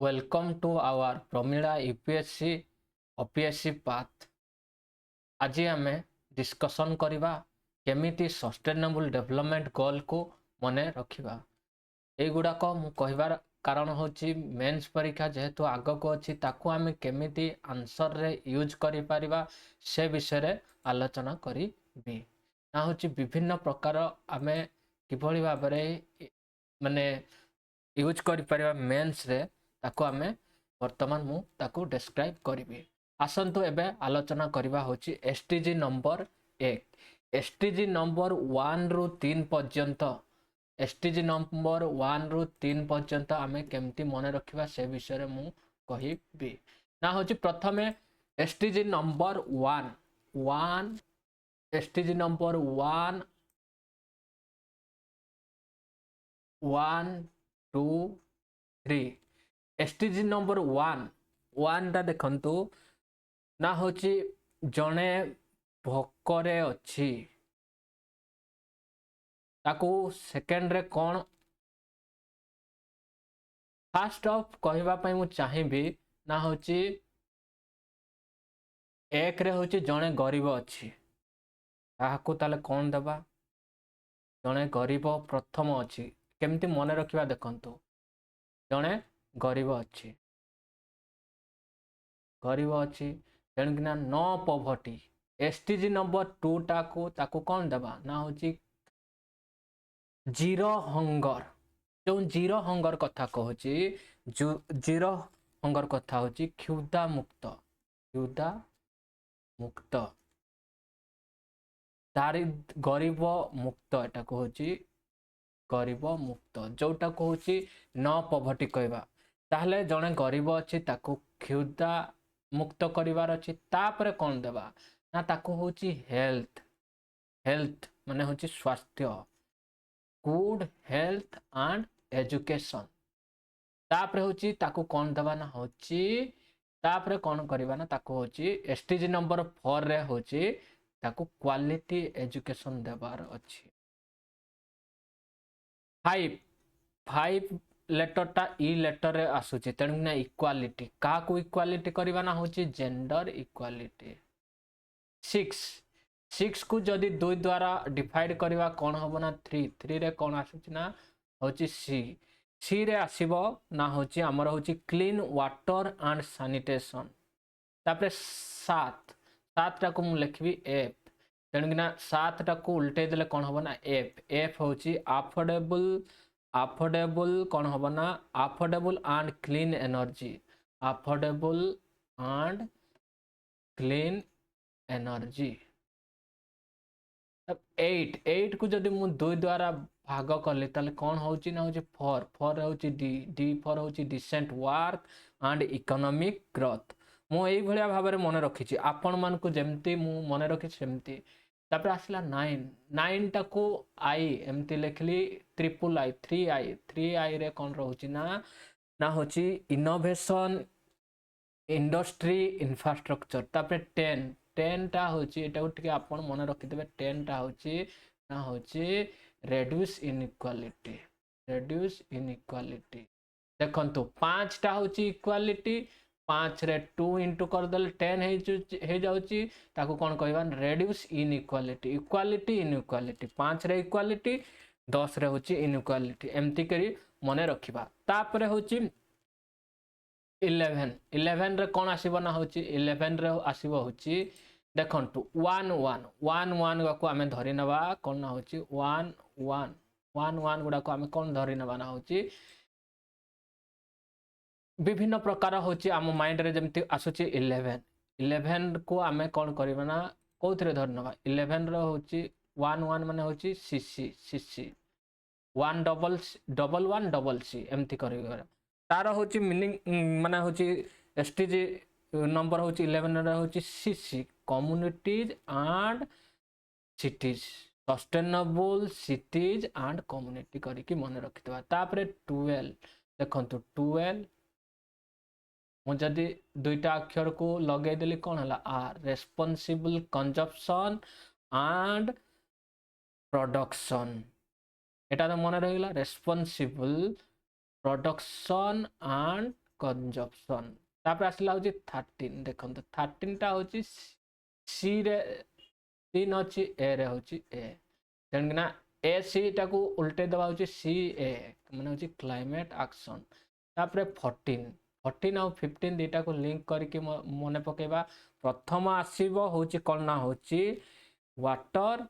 Welcome to our Promila UPSC OPSC path. आज आम discussion करवा केमिति सस्टेनेबल डेवलपमेंट गोल को मने रखिबा। एगुड़ाक मु कहबार कारण होची मेंस परीक्षा जेहेतु आग को अच्छी ताकू आम केमिति आंसर रे यूज करि परिबा से विषय रे आलोचना करी ना होची विभिन्न प्रकार आम किभली भाव माने यूज करि परिबा मेंस रे ताकू आमे वर्तमान मु ताकू डिस्क्राइब करिबी। आसंतु एबे आलोचना करिबा होची एसटीजी नंबर 1 एसटीजी नंबर 1 रु 3 पर्यंत एसटीजी नंबर 1 रु 3 पर्यंत आमे केमती मने रखिबा से विषय रे मु कहिबी। ना होची प्रथमे STG number 1 STG number 1 2 3 STG number 1 टा देखंतु ना होची जने भोकरे अच्छी ताकू सेकेंड रे कौन फास्ट ऑफ कहबा पई मु चाहिबी ना होची एक रे होची जने गरीब अच्छी ताहाकू ताले कौन देबा जने गरीब प्रथम अच्छी केमती मने रखिबा देखंतु जने गरीब अच्छी तेणुकिना नो पॉवर्टी एसटीजी नंबर 2 टाकू ताकू कौन देबा ना होची जीरो हंगर जो जीरो हंगर कथा कहूची जीरो हंगर कथा होची क्षुधा मुक्त गरीब मुक्त एटा कहूची गरीब मुक्त जोटा कहूची न पॉवर्टी कहबा ताहले जने गरीब अछि ताकू क्षुधा मुक्त करिवार अछि तापरे कोन देबा ना ताकू होची हेल्थ माने होची स्वास्थ्य गुड हेल्थ एंड एजुकेशन तापरे होची ताकू कोन देबा ना होची तापरे कोन करिबा ना ताकू होची एसटीजी नंबर 4 रे होची ताकू क्वालिटी एजुकेशन देबार अछि। 5 लेटर टा ई लेटर रे आसुची तेणु ना इक्वालिटी का को इक्वालिटी करबा ना होची जेंडर इक्वालिटी। 6 को जदि 2 द्वारा डिवाइड करबा कोन होबो ना 3 रे कोन आसुची ना होची सी रे आसीबो ना होची हमर होची क्लीन वाटर एंड सैनिटेशन। तापरे 7 टा को मु लिखबी एफ तेणु ना 7 टा को उल्टे देले कोन होबो ना एफ होची अफोर्डेबल कौन होबो ना affordable and clean energy affordable and clean energy. 8 को जदि मु 2 द्वारा भाग कले ताले कौन होची ना होची 4 होची डी फॉर होची decent work and economic growth मु एई भलिया भाबरे मने रखिची आपण मान को जेमती मु मने रखि सेमती। तापर आसला 9 टा को आई एमती लिखली ट्रिपल आई 3 आई रे कौन रहउची ना होची इनोवेशन इंडस्ट्री इंफ्रास्ट्रक्चर। तापर 10 टा होची एटा उठके आपण मने रखि देबे 10 टा होची ना होची रिड्यूस इनइक्वालिटी देखंतु 5 टा होची इक्वालिटी 5 रे 2 इंटू कर दल 10 हे जाउची ताकू कोन कहबा रिड्यूस इनइक्वालिटी 5 रे इक्वालिटी 10 रे होची इनइक्वालिटी एमती करी मने रखिबा। तापरे होची 11 रे कोन आसीबो ना होची 11 रे आसीबो होची देखंतु 1 को आमे धरि नबा कोन ना होची 1 गुडा को आमे कोन धरि नबा ना होची विभिन्न प्रकार होची आम माइंड रे जेमती आसुची 11 को आमे कोन करबा ना कोथरे धरि नबा 11 रे होची 1 माने होची सीसी 1 डबल सी एमती करबा तार होची मीनिंग माने होची एसटीजी नंबर होची 11 रे होची CC communities and cities sustainable cities and community करिकी मन रखितबा। तापरे 12 देखंतु 12 मु जदि 2टा अक्षर को लगे देली कोन हला आर रेस्पोंसिबल कंजप्शन एंड प्रोडक्शन एटा तो मन रहिला रेस्पोंसिबल प्रोडक्शन एंड कंजप्शन तापर आसला होची 13 देखंतु 13 टा होची सी रे 3 अछि ए रे होची ए तेणुकिना ए सी टाकू उल्टे दबा होची सी ए माने होची क्लाइमेट एक्शन तापर 14 14 और 15 दीटा को लिंक करके मने पकेबा प्रथम आसीबो होची कोन ना होची वाटर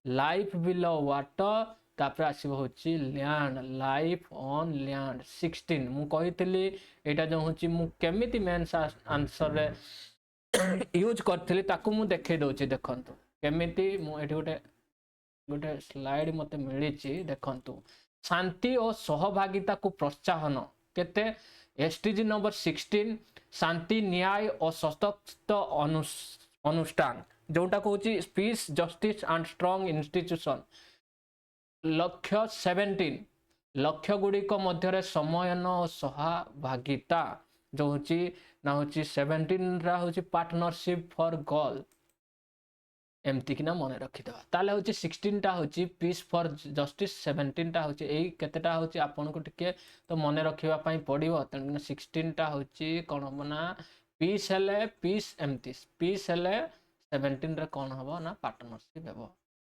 लाइफ बिलो वाटर तापर आसीबो होची लैंड लाइफ ऑन लैंड 16 मु कहितली एटा जो होची मु केमिति मेंस आंसर रे यूज करथली ताकू मु देखे दोची देखंतु केमिति मु एठी गोटे स्लाइड मते मिलिची देखंतु शांति और सहभागिता को प्रोत्साहन केते एसटीजी नंबर 16 शांति न्याय और सशक्त अनुष्ठान जोटा कहूँ piece justice and strong institution लक्ष्य 17 लक्ष्य गुड़िक मध्य समयन और सहभागिता जो हूँ ना हूँ 17 रा हूँ पार्टनरशिप फॉर गोल एमती कि ना मन रखिदे ताले हूँ 16 टा हूँ पीस फॉर जस्टिस 17 टा हूँ यही केतेटा हूँ आपन को टिके तो मन रखिबा पई पड़िबो तेणु 16 टा हूँ कौन हम ना पीस हेले पीस एमती पीस हेले 17 रे कौन हम ना पार्टनरशिप हेबो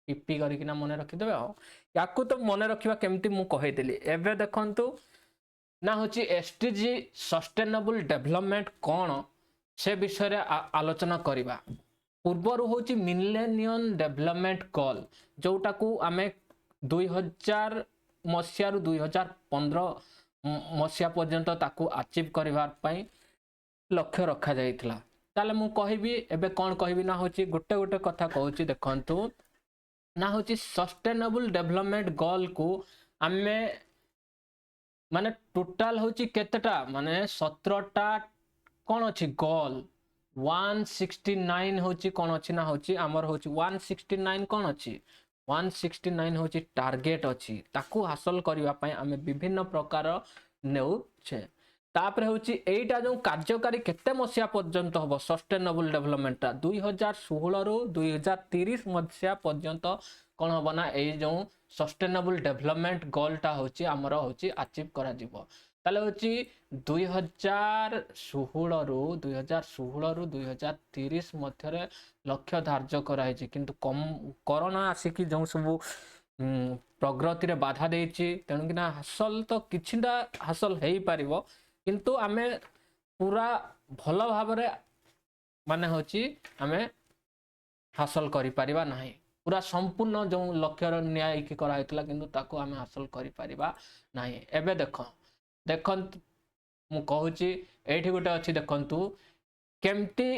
पीपी करिक ना मन रखिदेबे याकू तो मन रखिबा केमती मु कहितली एबे देखंतु ना हूँ एसटीजी सस्टेनेबल डेवलपमेंट कौन से विषय रे आलोचना करिबा पूर्वर हूँ मिलेनियम डेवलपमेंट गोल जोटा को आमे 2000 मसीह रु 2015 मसीहा पर्यंत ताकू अचीव करिवार पई लक्ष्य रखा जाइथिला ताले मु कहिबी एबे कोन कहिबी ना होची गोटे गोटे कथा कहूची देखंतु ना होची सस्टेनेबल डेवलपमेंट गोल को आमे माने टोटल होची केतेटा माने 17टा कोन अछि गोल 169 होची कोन अछि ना होची हमर होची 169 कोन अछि 169 होची टार्गेट अछि ताकू हासिल करिवा पई हमें विभिन्न प्रकार नेउ छे तापर होची एटा जो कार्यकारी केते मसिया पर्यंत हबो सस्टेनेबल डेवलपमेंट 2016 रु 2030 मसिया पर्यंत कोन हबो ना ए जो सस्टेनेबल डेवलपमेंट गोल टा होची हमर होची अचीव करा जिवो ताले होची 2016 रु 2030 मध्य लक्ष्य धार्य कराई किंतु कोरोना आसिकी जो सब प्रगति रे बाधा देछि तेणु कि हासिल तो किछिटा हासिल हेई पारिबो किंतु आमे पूरा भल भाव रे माने होची आमे हासिल करि परिबा नाही पूरा संपूर्ण जो लक्ष्य न्याय की करा हेतला किंतु ताको आमे हासिल करि परिबा नाही एबे देखंतु मु कहूची एठी गोटे अछि देखंतु केमती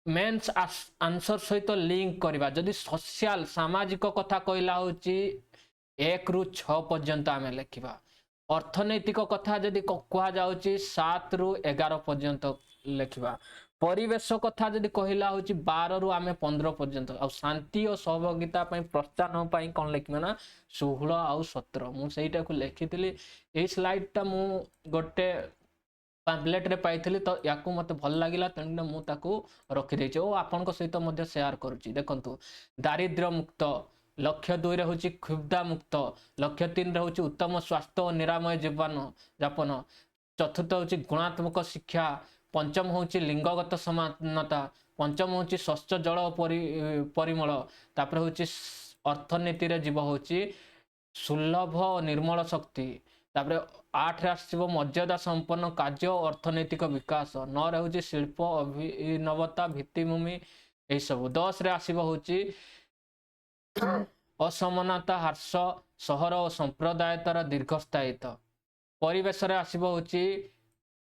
मेंस आंसर सहित लिंक करबा जदि सोशल सामाजिक कथा कहला होची 1 रु 6 पर्यंत आमे लिखिबा अर्थनैतिक कथा जदि कहा जाउची 7 रु 11 पर्यंत लिखिबा परिवेश कथा जदि कहला होची 12 रु आमे 15 पर्यंत आ शांति और सहभागिता पई प्रोत्साहन पई कोन लिखिबा ना 16 और 17 मु सेटा को लिखितली ए स्लाइड ता मु गोटे पैम्पलेट रे पाइथली तो याकू मते भल लागिला तेणु मु ताकू रखि देछि ओ आपन सहित मध्य शेयर करूची देखंतु दारिद्र्य मुक्त लक्ष्य 2 रे होची क्षुब्धा मुक्त लक्ष्य 3 रे होची उत्तम स्वास्थ्य और निरामय जीवन यापन चतुर्थ होची गुणात्मक शिक्षा पंचम होची लिंगगत समानता पंचम होची स्वच्छ जल परिमल तापर होची अर्थनीति रे जीव होची सुलभ और निर्मल शक्ति तापर 8 रे आसीबो मर्यादा संपन्न कार्य अर्थनैतिक विकास 9 रे होची शिल्प अभिनवता भित्तिभूमि ए सब 10 रे आसीबो होची असमानता ह्रास सहर और संप्रदायतर दीर्घस्थायित्व परिवेश रे आसीबो होची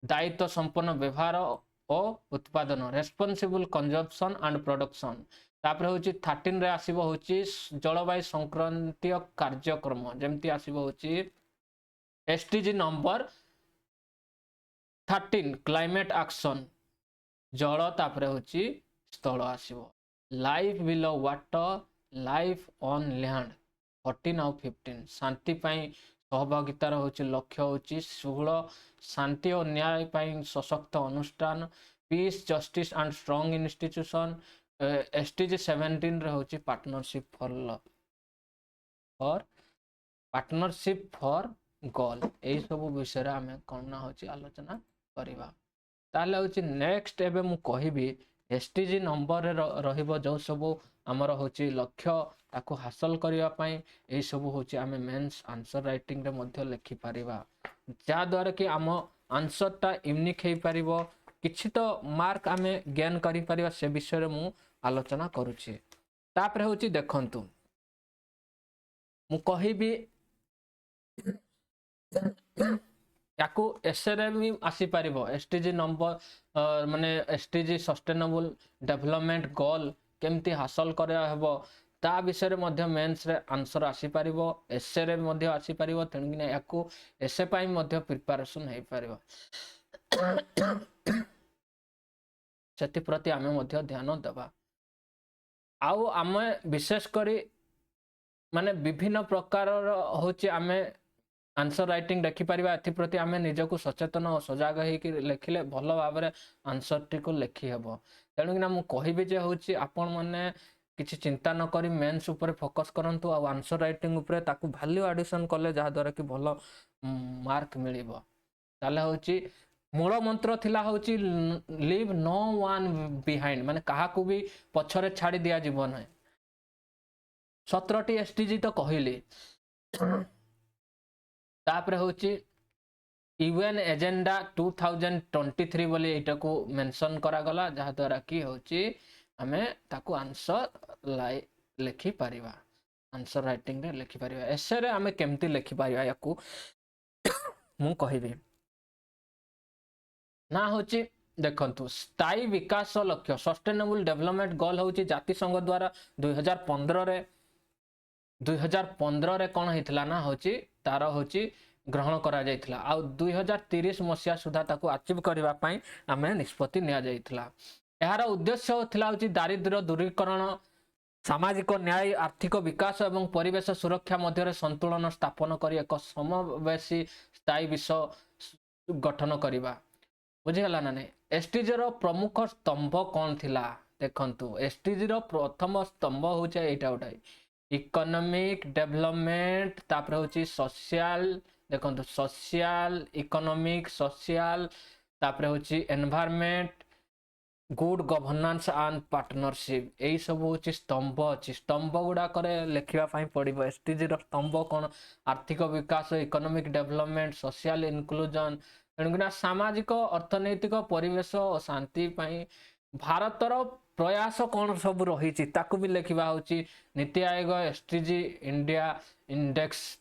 दायित्व संपन्न व्यवहार और उत्पादन रेस्पॉन्सिबल कंजम्पशन एंड प्रोडक्शन तापर होची 13 रे आसीबो होची जलवायु संक्रांतीय कार्यक्रम जेमती आसीबो होची एसटीजी नंबर 13 क्लाइमेट एक्शन जल तापर होची स्थल आसीबो life below water life on land 14 और 15 शांति पई सहभागितार होची लक्ष्य होची 16 शांति और न्याय पई सशक्त अनुष्ठान piece justice and strong institution STG 17 रे होची पार्टनरशिप फॉर गोल यही सब विषय आम कौन ना होची आलोचना କରିବା। ताले होची नेक्स्ट एबे मु कहिबी एसटीजी नंबर रे रहिबो जो सब आमर होची लक्ष्य ताको हासिल करिया पई एई सब होची आमे मेंस आंसर राइटिंग रे मध्ये लिखि परिबा जा द्वारा कि आम आंसर टा यूनिक हे परिबो किछि तो मार्क आमे गेन करि परिबा से विषय रे मु आलोचना करूची। तापर होची देखंतु मु कहिबी याकू एसरे भी आसी पारिबो एसटीजी नंबर माने एसटीजी सस्टेनेबल डेवलपमेंट गोल केमती हासिल करा हेबो ता विषय मध्ये मेंस रे आंसर आसी पारिबो एसए रे मध्ये आसी पारिबो तेणुकिना याकू एसए पाई मध्ये प्रिपरेशन हे पारिबो सेति प्रति आमे मध्ये ध्यान देबा। आउ आमे विशेष करी माने विभिन्न प्रकार होची आमे आंसर राइटिंग देखि परिबा एथि प्रति आमे निजको सचेतन और सजाग हे कि लेखिले भलो भाबरे आंसर टी को लेखि हेबो। तेणु कि मु कहिबे जे होची आपण माने किछि चिंता न करी मेंस ऊपर फोकस करंतु आ आंसर राइटिंग ऊपर ताकू वैल्यू एडिशन करले जहा द्वारा कि भलो मार्क मिलिबो। ताले होची मूल मंत्र थिला होची लीव नो वन बिहाइंड माने काहा को भी पछरे छाडी दिया जीवन है 17 टी एसटीजी तो कहिली तापर होची यूएन एजेंडा 2023 बोली एटा को मेंशन करा गला जहा द्वारा कि होची हमें ताको आंसर लिखि परिबा आंसर राइटिंग रे लिखि परिबा एसे रे हमें केमती लिखि परिबा याकू मु कहिबे ना होची देखंतु स्थायी विकास लक्ष्य सस्टेनेबल डेवलपमेंट गोल होची जाति संघ द्वारा 2015 रे कोन हेतला ना होची तार होची ग्रहण करा जायतला आ 2030 मसिया सुधा ताको अचीव करबा पई हमें निष्पत्ति निया जायतला। एहार उद्देश्य थिला होची दारिद्र्य दूरीकरण सामाजिक न्याय आर्थिक विकास एवं परिवेश सुरक्षा मध्य संतुलन स्थापन करी एक समवेशी स्थायी विश्व गठन करबा बुझीगला ना नहीं। एसटीजी रो प्रमुख स्तंभ कौन थिला देखंतु एसटीजी रो प्रथम स्तंभ होचे एटा उठाई इकोनॉमिक डेवलपमेंट तापर होची सोशल देखंतु सोशल इकोनॉमिक सोशल तापर होची environment good governance and partnership एई सब होची स्तंभ अछि स्तंभ गुडा करे लेखिबा पई पड़िबो एसटीजी रो स्तंभ कोन आर्थिक विकास इकोनॉमिक डेवलपमेंट सोशल इनक्लूजन तेणुकिना सामाजिक अर्थनैतिक परिवेश और शांति पाई भारतर प्रयास कौन सब रही ताकू भी लिखा होची NITI Aayog STG India index.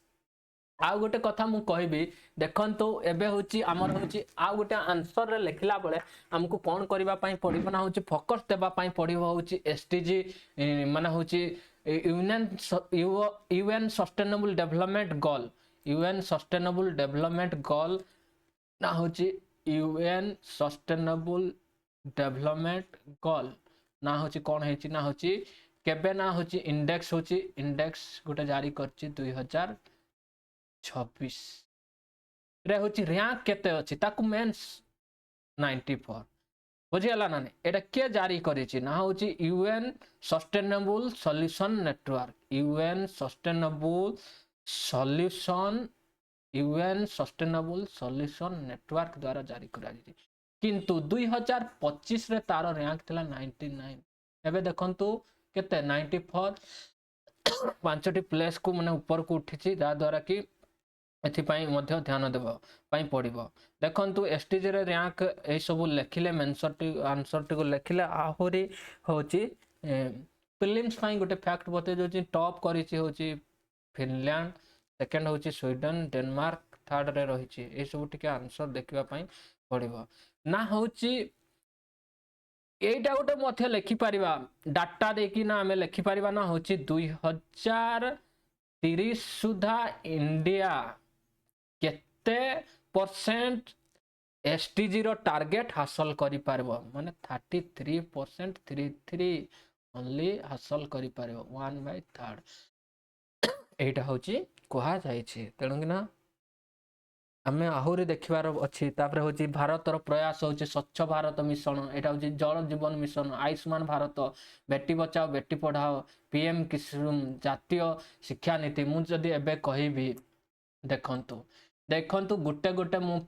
आ गोटे कथा मु कहबी देखंतु एबे होची हमर होची आ गोटे आंसर रे लिखला बेले हमकु कोन करबा पई पड़िबो ना होची फोकस देबा पई पड़िबो होची एसटीजी माने होची UN sustainable development goal UN sustainable development goal ना होची यूएन सस्टेनेबल डेवलपमेंट गोल ना होची कौन है ना होची केबे ना होची इंडेक्स होची इंडेक्स गोटे जारी करची 2026 रे होची रैंक केते अछि ताकू मेंस 94 बुझियला ना ने एटा के जारी करिछि ना होची UN sustainable solution network UN sustainable solution UN sustainable solution network द्वारा जारी करा जाय किंतु 2025 रे तार रैंक थिला 99 एबे देखंतु केते 94 पांचटी प्लेस को माने ऊपर को उठिछि जा द्वारा कि एथि पई मध्ये ध्यान देबो पई पड़िबो देखंतु एसटीजी रे रैंक ए सब लेखिले मेंसर टी आंसर टी को लेखिले आहुरी होची प्रीलिम्स पई गोटे फैक्ट बते जोची टॉप करिछि होची फिनलैंड सेकंड होची स्वीडन डेनमार्क थर्ड रे रहिछि ए सब टिके आंसर देखिबा पई पड़िबो ना होची एटा गोटे मध्ये लेखि परिबा डाटा देखि ना हमें लेखि परिबा ना होची 2030 सुधा इंडिया केते परसेंट एसटीजी रो टारगेट हासिल करि पारबो माने 33% 33 ओनली हासिल करि पारबो 1/3 एटा होची कोहा जायछि तेणु कि ना हमें आहुरी देखिबार अच्छी तापर होची भारतर प्रयास होची स्वच्छ भारत मिशन एटा होची जल जीवन मिशन आयुष्मान भारत बेटी बचाओ बेटी पढ़ाओ पीएम किसान जातीय शिक्षा नीति मु जदी एबे कहिबी देखंतु देखंतु गुटे गुटे मु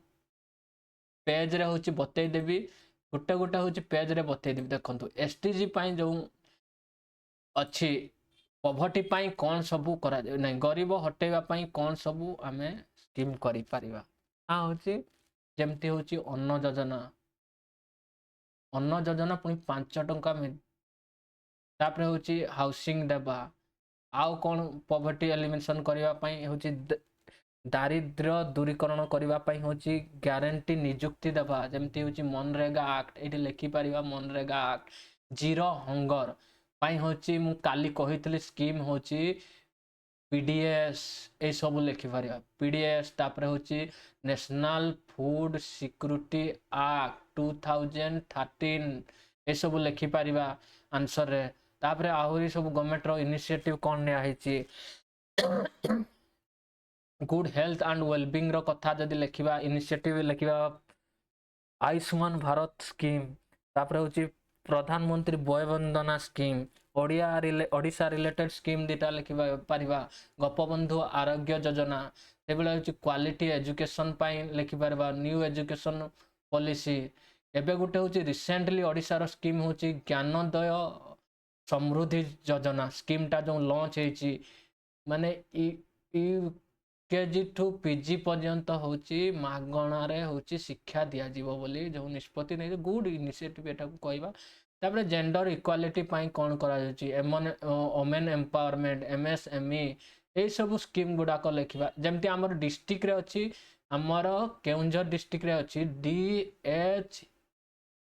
पेज रे होची बतई देबी गोटे गोटे होची पेज रे बतई देबी देखंतु एसटीजी पाई जो अच्छी पॉवर्टी पाई कौन सबू करा नहीं गरीब हटेवा पाई कौन सबू आमे स्कीम करि परिबा आ होची जेमती होची अन्न योजना पुनी 5 टंका तापरे होची हाउसिंग देबा आउ कौन पॉवर्टी एलिमिनेशन करबा पाई होची दारिद्र्य दूरीकरण करबा पाई होची गारंटी नियुक्ति देबा जेमती होची मनरेगा एक्ट एठी लिखि परिबा मनरेगा एक्ट जीरो हंगर पाई होची मु काली कहितली स्कीम होची पीडीएस ए सब लिखि परिबा पीडीएस तापरे होची नेशनल फूड सिक्योरिटी एक्ट 2013 ए सब लिखि परिबा आंसर रे तापरे आहुरी सब गवर्नमेंट रो इनिशिएटिव कोन ने आहिची गुड हेल्थ एंड वेलबींग रो कथा जदी लिखिबा इनिशिएटिव लिखिबा आयुष्मान भारत स्कीम तापरे होची Pradhan Mantri Vaya Vandana scheme Odisha related scheme दिटा लिखिबा परिबा गोपबंधु आरोग्य योजना एबेला होची क्वालिटी एजुकेशन पाई लिखि परिबा न्यू एजुकेशन पॉलिसी एबे गुटे होची रिसेंटली ओडिशा रो स्कीम होची ज्ञानोदय समृद्धि योजना स्कीम टा जो लॉन्च हेची माने केजी टू पीजी पर्यंत होची मागणा रे होची शिक्षा दिया जीवो बोली जो निष्पत्ति नै गुड इनिशिएटिव एटा को कहबा तापरे जेंडर इक्वालिटी पाई कोन करा जाची वुमेन एम्पावरमेंट एमएसएमई ए सब स्कीम गुडा को लिखिबा जेमति हमर डिस्ट्रिक्ट रे अछि हमर केउंझर डिस्ट्रिक्ट रे अछि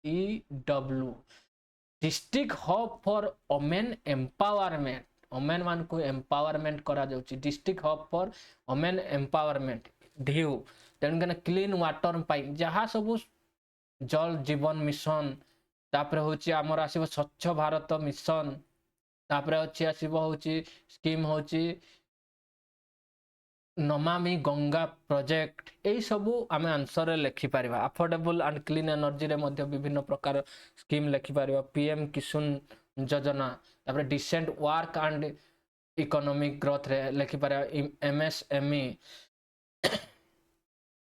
DHEW district hub for women empowerment women मान को एम्पावरमेंट करा जाउची district hub for women empowerment ढिउ तेन क्लीन वाटर पाई जहा सब जल जीवन मिशन तापरे होची हमर आसीबो स्वच्छ भारत मिशन तापरे अछि आसीबो होची स्कीम होची नमामि गंगा प्रोजेक्ट एई सबु आमे आंसर रे लिखि परिबा अफोर्डेबल एंड क्लीन एनर्जी रे मध्य विभिन्न प्रकार स्कीम लिखि परिबा पीएम किसान योजना तापरे decent work and economic growth रे लिखि परिबा एमएसएमई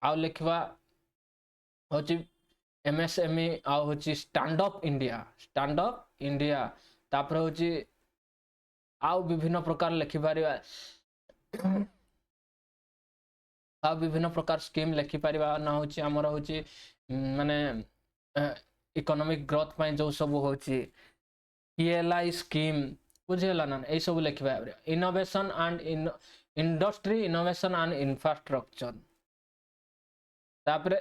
आ लिखवा होची एमएसएमई आ होची स्टैंड अप इंडिया तापरे होची आ विभिन्न प्रकार लिखि परिबा आ विभिन्न प्रकार स्कीम लिखि परिबा ना होची हमर होची माने इकोनॉमिक ग्रोथ पाई जो सब होची पीएलआई स्कीम बुझेला ना ए सब लिखिबा innovation and industry innovation and infrastructure तापरे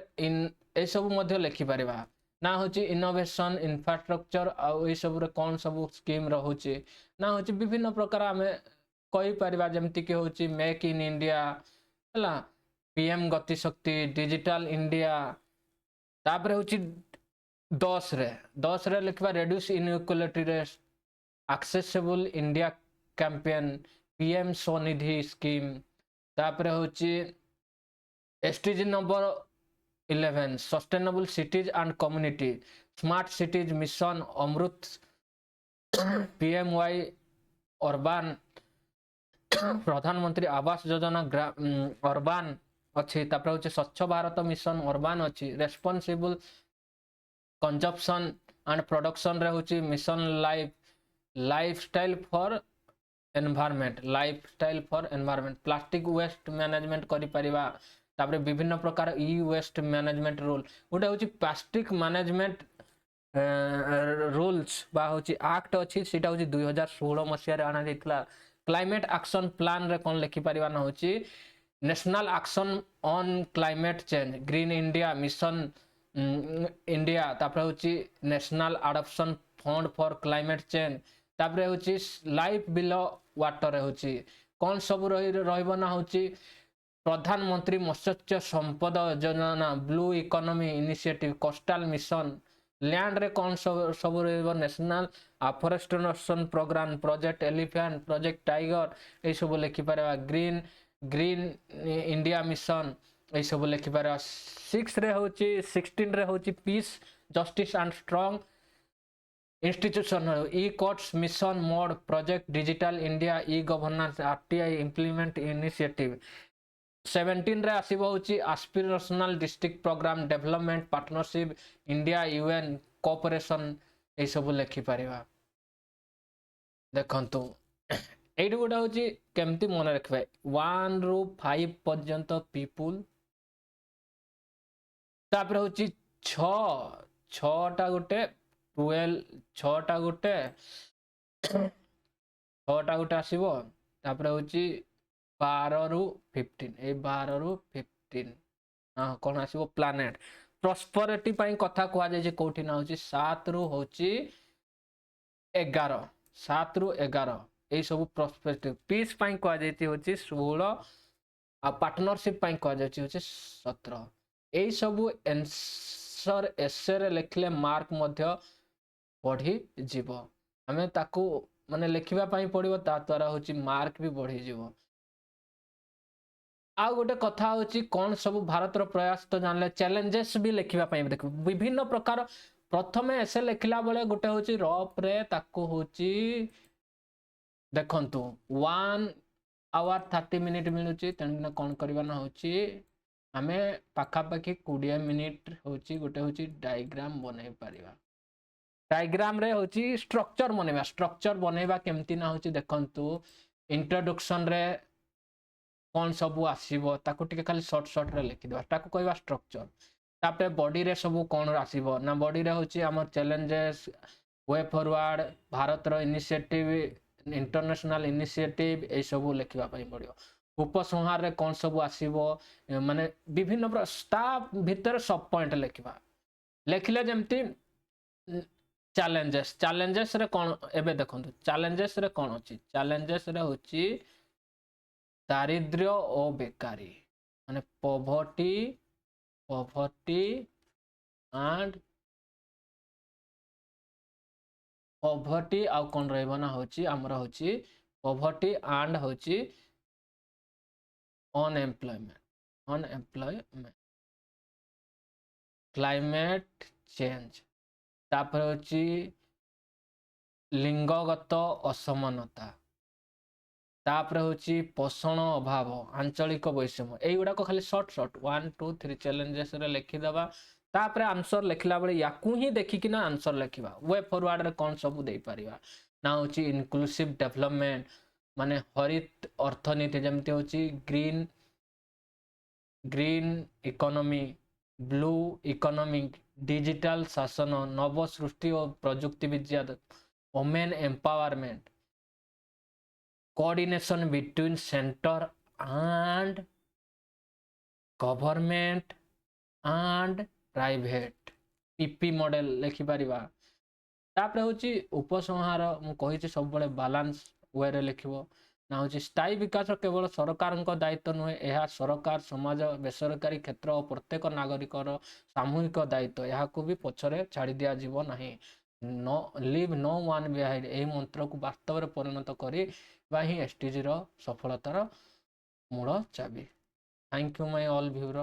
ए सब मध्य लिखि परिबा ना होची इनोवेशन इंफ्रास्ट्रक्चर आ ए सब रे कोन सब स्कीम रहउची ना होची विभिन्न प्रकार हमें कहि परिबा जेमति के होची मेक इन इंडिया हला PM Gati Shakti digital India तापरे होची 10 रे लिखबा रिड्यूस इनइक्वालिटी रे accessible India campaign PM Svanidhi scheme तापरे होची STG number 11 sustainable cities and community smart cities mission Amrut PMY urban Pradhan Mantri Awas Yojana urban अच्छी तापर होचे स्वच्छ भारत मिशन अर्बन अच्छी रेस्पॉन्सिबल कंजप्शन एंड प्रोडक्शन रे होची mission lifestyle for environment plastic waste management करि परिबा तापर विभिन्न प्रकार ई वेस्ट मैनेजमेंट रूल गोटे होची प्लास्टिक मैनेजमेंट रूल्स बा होची एक्ट अच्छी सीटा होची 2016 मसिया रे आना दिखला क्लाइमेट एक्शन प्लान रे कोन लिखि परिबा न होची national action on climate change green India mission India तापर होची national adoption fund for climate change तापर होची लाइफ बिलो वाटर होची कोन सब रहइबो ना होची प्रधानमंत्री Matsya Sampada Yojana blue economy initiative coastal mission land रे कौन सब national afforestation programme project elephant project tiger ये सब लिखि पारे ग्रीन इंडिया मिशन ये सब लिखि पारे 16 रे होची peace justice and strong institution e courts mission mode project digital India e governance RTI implement initiative 17 रे आसीबो होची aspirational district programme development partnership India UN cooperation ए सब लिखि परिबा देखंतु एइड गोटा होची केमती मन रखबे 1 ରୁ 5 पर्यंत पीपुल तापर होची 6 टा गोटे 12 6 टा गोटे 6 टा गोटे आसीबो तापर होची 12 ରୁ 15 ए 12 ରୁ 15 हां कोन आसीबो प्लैनेट प्रॉस्पेरिटी पई कथा कोआ जाय जे कोठी ना होची 7 ରୁ होची 11 7 ରୁ 11 ए सब प्रॉस्पेरिटी पीस पई कोआ जायती होची 16 आ पार्टनरशिप पई कोआ जायची होची 17 ए सब आंसर एसे रे लिखले मार्क मध्य बढ़ी जीवो हमें ताकू माने लिखिबा पई पड़िबो ता द्वारा होची मार्क भी बढ़ी जीवो आ गोटे कथा होची कोन सब भारत रो प्रयास तो जानले चैलेंजेस भी लिखिबा पई देखो विभिन्न प्रकार प्रथमे एसे लिखला बेले गोटे होची रफ रे ताकू होची देखंतु 1 आवर 30 मिनिट मिलुची तेन कोन करबा ना होची हमें पाखा पाखी 20 मिनिट होची गोटे होची डायग्राम बनै परिबा डायग्राम रे होची स्ट्रक्चर बनेबा केमती ना होची देखंतु इंट्रोडक्शन रे कौन सब आसीबो ताकू टिके खाली शॉर्ट रे लिखि देबा ताकू कहबा स्ट्रक्चर तापे बॉडी रे सब कोन आसीबो ना बॉडी रे होची हमर चैलेंजेस वे फॉरवर्ड भारत रो इनिशिएटिव इंटरनेशनल इनिशिएटिव ए सब लिखिबा पई पड़ियो उपसंहार रे कौन सब आसीबो माने विभिन्न स्टाफ भीतर सब पॉइंट लिखिबा लिखले जेमती चैलेंजेस रे कौन एबे देखंतु चैलेंजेस रे कौन अछि चैलेंजेस रे होची दारिद्र्य और बेकारी माने पॉवर्टी एंड पॉवर्टी आउ कौन रहबो ना होची हमरा होची पॉवर्टी एंड होची अनएम्प्लॉयमेंट क्लाइमेट चेंज तापर होची लिंगगत असमानता तापर होची पोषण अभाव आंचलिक वैषम्य एई गुडा को खाली शॉर्ट 1 2 3 चैलेंजेस रे लिखि दबा तापर आंसर लिखला बेले याकू ही देखि कि ना आंसर लिखिबा वे फॉरवर्ड रे कोन सब देई परिबा ना होची इनक्लूसिव डेवलपमेंट माने हरित अर्थनीति जेमते होची green economy blue economy digital शासन नव सृष्टि और प्रयुक्ति विद्या women empowerment coordination between center and government and private PP model लिखि परिबा तापर होची उपसंहार मु कहिछि सब बळे बैलेंस वे रे लिखिबो ना होची स्थायी विकास केवल सरकार को दायित्व नुहे यह सरकार समाज बेसरकारी क्षेत्र और प्रत्येक नागरिक सामूहिक दायित्व यह को भी पछरे छाड़ी दिया जीव नाही no leave no one behind एही मंत्र को वास्तव रे परिणत करी ही एसटीजी रो सफलतार मूल चाबी thank you my all viewer.